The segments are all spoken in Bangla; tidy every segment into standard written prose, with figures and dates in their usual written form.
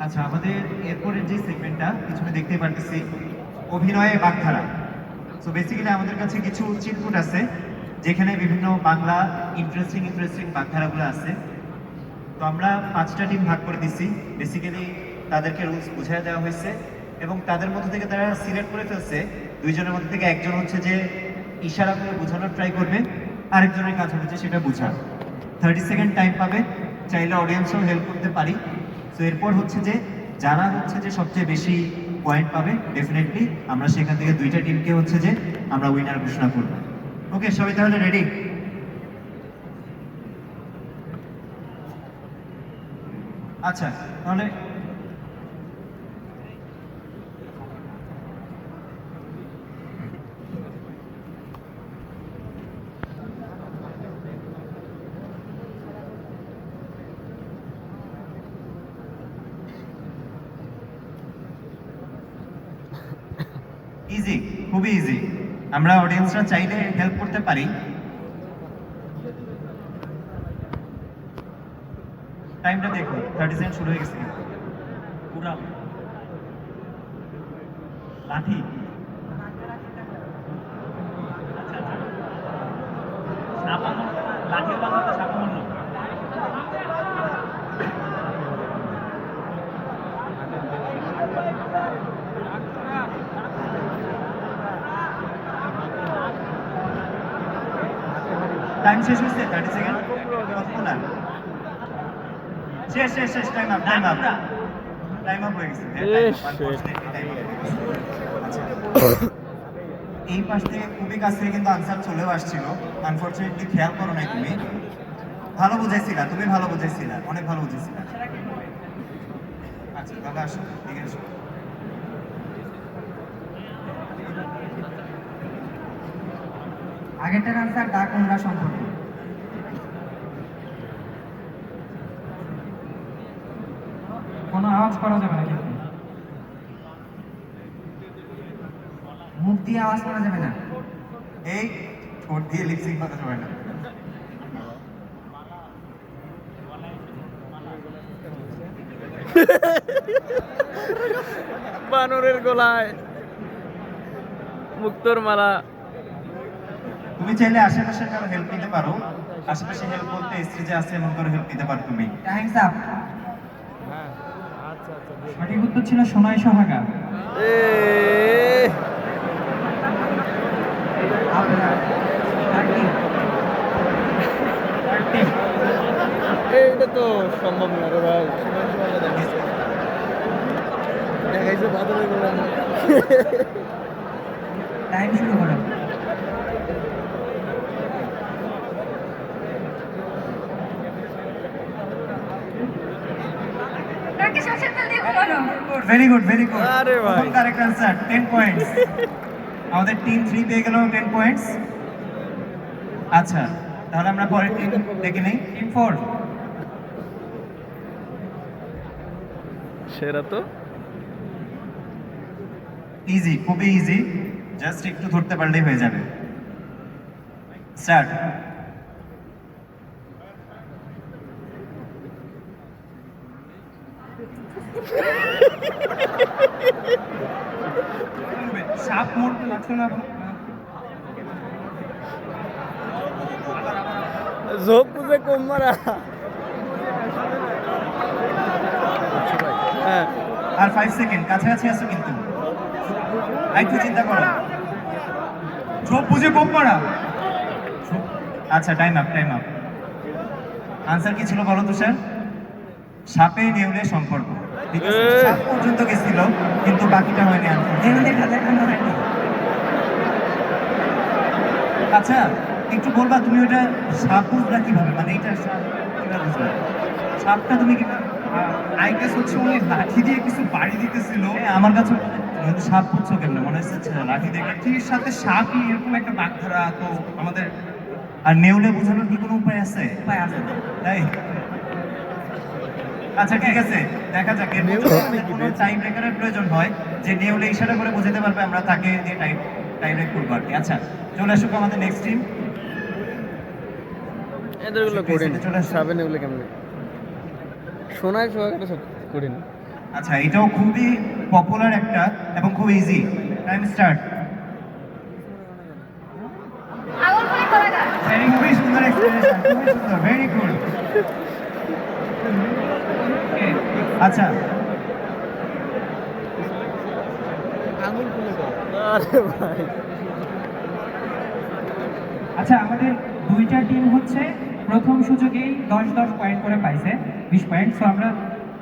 আচ্ছা, আমাদের এরপরের যে সেগমেন্টটা পিছনে দেখতেই পারতেছি, অভিনয়ে বাগধারা। সো বেসিক্যালি আমাদের কাছে কিছু চিটকুট আছে যেখানে বিভিন্ন বাংলা ইন্টারেস্টিং বাগধারাগুলো আছে। তো আমরা 5টা টিম ভাগ করে দিছি। বেসিক্যালি তাদেরকে রুলস বুঝিয়ে দেওয়া হয়েছে এবং তাদের মধ্যে থেকে তারা সিলেক্ট করে ফেলছে, দুইজনের মধ্যে থেকে একজন হচ্ছে যে ইশারা করে বোঝানোর ট্রাই করবে, আরেকজনের কাজ হচ্ছে সেটা বোঝা। 30 সেকেন্ড টাইম পাবে, চাইলে অডিয়েন্সও হেল্প করতে পারি। তো এরপর হচ্ছে যে যারা হচ্ছে যে সবচেয়ে বেশি পয়েন্ট পাবে ডেফিনেটলি আমরা সেখান থেকে 2টা টিমকে হচ্ছে যে আমরা উইনার ঘোষণা করব। ওকে, সবাই তাহলে রেডি? আচ্ছা, তাহলে ইজি, খুবই ইজি। আমরা অডিয়েন্সরা চাইলে হেল্প করতে পারি। টাইমটা দেখুন, 30 সেকেন্ড শুরু হয়ে গেছে। পুরা লাঠি। আচ্ছা আচ্ছা, সাপানো, লাঠির বাংলাতে সাপানো। টাইম শেষ হয়েছে, 30 সেকেন্ড। কতক্ষণ আর? শেষ শেষ শেষ, time up, time up, time up হয়ে গেছে। আচ্ছা, এই পাশ থেকে খুবই কাছ থেকে কিন্তু আনসার চলেও আসছিল, আনফরচুনেটলি খেয়াল করো নাই তুমি। ভালো বুঝাইছিলা, তুমি ভালো বুঝাইছিলা, অনেক ভালো বুঝাইছিলা। আচ্ছা দাদা আসো, ঠিক আছে। আগেরটার আনসার ডাক উমরা সম্পর্কে। কোনো আওয়াজ করা যাবে না কিন্তু, মুখ দিয়ে আওয়াজ করা যাবে না। এই ঠোঁট দিয়ে লিপসিং করা যাবে না। বানরের গলায় মুক্তোর মালা। তুমি চাইলে আশেপাশের কারো হেল্প নিতে পারো। আশেপাশে হেল্প বলতে স্টেজে আছে এমন কারো হেল্প নিতে পারো তুমি। Times up. সঠিক উত্তর ছিল সোনাই সোহাগা। আপনার এইটা তো সম্ভব না রে ভাই। দেখাইছে বাদলের গলায়। টাইম শুরু করো। Very good, very good. আরে ভাই। Correct answer, 10 points. আমাদের টিম 3 পেয়ে গেল 10 পয়েন্টস। আচ্ছা, তাহলে আমরা পরের টিম দেখে নেই। টিম 4। সেরা তো। ইজি, খুবই ইজি, জাস্ট একটু ধরতে পারলেই হয়ে যাবে। স্টার্ট। সাপ মরতে লাগছে না। ঝোপ বুঝে কম মারা। হ্যাঁ, আর 5 সেকেন্ড, কাছাকাছি আছো কিন্তু। একটু চিন্তা করো। চোখ বুঝে কম মারা। আচ্ছা, time up, time up. Answer কি ছিল বলো তো স্যার? সাপে নেউলে সম্পর্ক। ঠিক আছে, সাপ পর্যন্ত গেছিল কিন্তু বাকিটা হয়নি। আচ্ছা, একটু বলবা তুমি ওটা সাপ বুঝলা কিভাবে, মানে এটা সাপ কিভাবে বুঝলা? সাপটা তুমি কিভাবে? আই গেস হচ্ছে উনি লাঠি দিয়ে কিছু বাড়ি দিতেছিল। আমার কাছে সাপ বুঝছো কেমনে মনে হচ্ছে লাঠি দেখে? লাঠির সাথে সাপই এরকম একটা বাগধারা তো আমাদের আর নেউলে বোঝানোর কি কোনো উপায় আছে? উপায় আছে না। তাই? আচ্ছা ঠিক আছে, দেখা যাক। এর মধ্যে আমাদের কোনো টাইম ব্রেকারের প্রয়োজন হয় যে নেউলে ইশারা করে বোঝাতে পারবে, আমরা তাকে দিয়ে টাইম ব্রেক করবো আর কি। আচ্ছা, চলে আসুক আমাদের নেক্সট টিম। এদেরগুলো কঠিন। চলে আসো। সাবেন এগুলো কেমনে? সোনায় সোহাগাটা সব কঠিন। আচ্ছা, এটাও খুবই পপুলার একটা এবং খুব ইজি। Time start. আঙুরফুলি কলা গাছ। খুবই সুন্দর এক্সপ্লেনেশন, খুবই সুন্দর, ভেরি গুড। আচ্ছা, আঙুল খুলে দাও। আরে ভাই আচ্ছা, আমাদের দুইটা টিম হচ্ছে প্রথম সুযোগেই 10-10 পয়েন্ট করে পাইছে, 20 পয়েন্ট। সো আমরা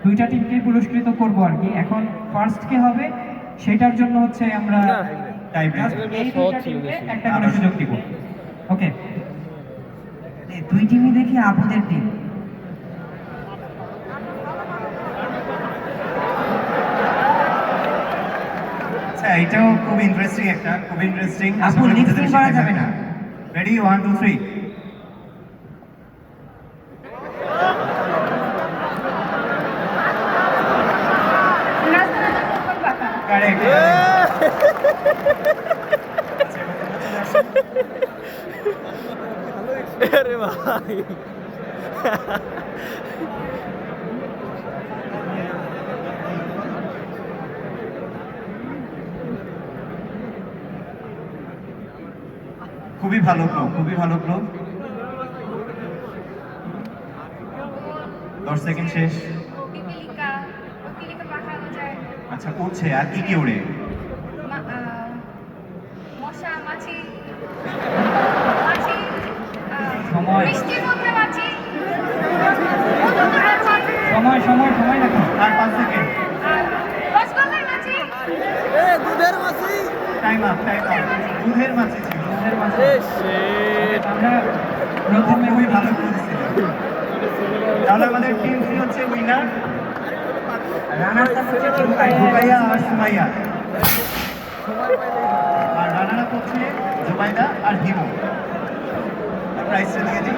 দুইটা টিমকে পুরস্কৃত করব আর কি। এখন ফার্স্ট কে হবে সেটার জন্য হচ্ছে আমরা না, টাইব্রেকার। just এই সহজ দুইটা ছিল টিমকে বেশি। একটা করে সুযোগ দিব। ওকে, দুই টিমই দেখি আপুদের টিম। আচ্ছা, এটাও খুব ইন্টারেস্টিং একটা, খুব ইন্টারেস্টিং। আপু, next team করা যাবে না। রেডি, 1 2 3। রাস্তা রাস্তা ফুটবল পাতা। কারেক্ট। আরে ভাই খুবই ভালো ক্লো, খুবই ভালো ক্লো। 10 সেকেন্ড শেষ। পিপিলিকা, পিপিলিকা পাখা যায়। আচ্ছা, উঠছে আর কি কি উড়ে? মশা, মাছি, মাছি, সময়। মিষ্টির মধ্যে মাছি, মধুর মাছি, সময় সময় সময় দেখো। আর 5 সেকেন্ড। আর রসগোল্লার মাছি। এ দুধের মাছি টাইম আপ, টাইম আপ। দুধের মাছি ছিল। আমাদের মাঝে এ শিট আমরা প্রথমে খুবই ভালো ক্লো দিছিল। তাহলে আমাদের টিম 3 হচ্ছে উইনার, রানার্স আপ হচ্ছে টিম ফাইভ। রুকাইয়া আর সুমাইয়া। আর রানার আপ হচ্ছে জুবাইদা আর হিমু। প্রাইসটা দিয়ে দিই।